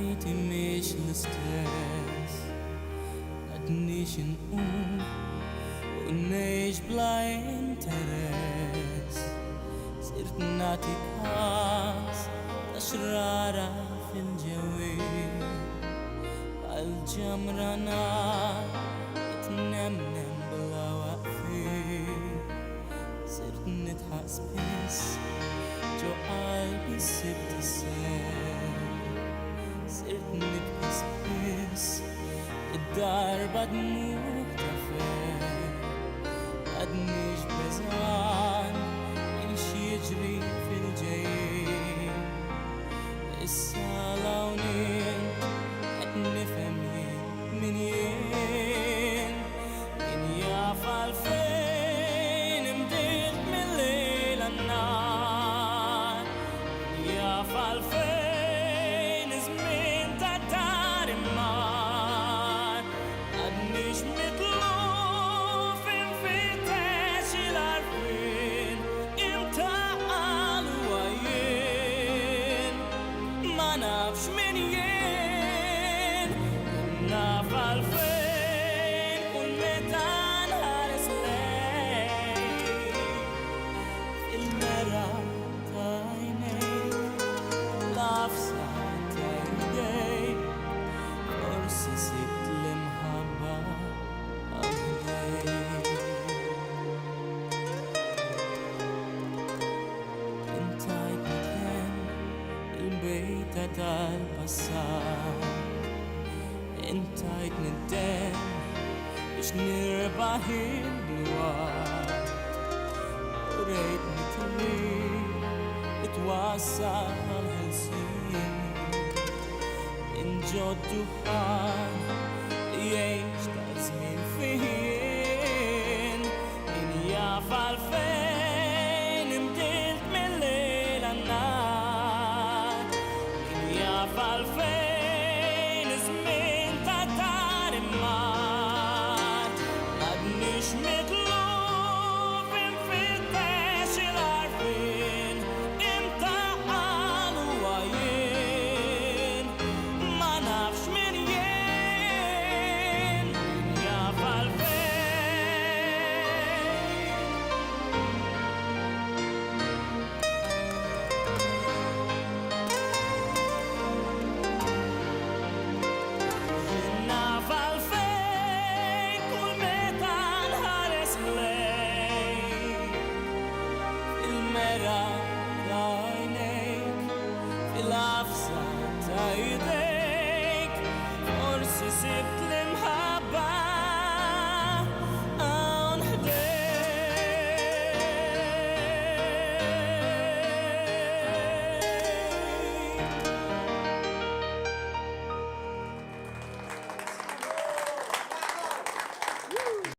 ħajti miex l-istess, għadniex inqum u ngħix bla interess. Sirt nagħti każ ta' xrara fil-ġewwien, għal-ġamra nar tnemnem bla waqfien. Sirt nidħaq spiss ġo qalbi sibt is-sew, sirt nibki spiss id-darba dmugħ ta' few. Għadniex beżan imxi jiġri fil-ġejjien, issa l-hawnien qed nifhem jien min jien, min jaf għalfejn imdiet mill-lejl għan-nar, min jaf għalfejn iż-żmien ta' dar immar. Għadniex mitluf infittex il-għarfien, imtaqal huwa jien, ma nafx min jien, naf għalfejn kull meta nħares lejn fil-mera ta' għajnejk, l-għafsa ta' jdejk, forsi sibt l-imħabba għal-ħdejk. Intajtni kien il-bejta tal-passat, intajtni d-dem biex nirbaħ il-blwat, u rejtni triq itwassal għal-ħelsien, inġoddu ħan li jgħix ta' żmien fien, min jaf għalfejn imdilt mill-lejl għan-nar, min jaf għalfejn iż-żmien ta' dar immar. M'għadniex mitluf infittex il-għarfien, imtaqal huwa jien, ma nafx min jien, min jaf għalfejn. Naf għalfejn kull meta nħares lejk fil-mera ta' għajnejk, fil-qafsa ta' jdejk.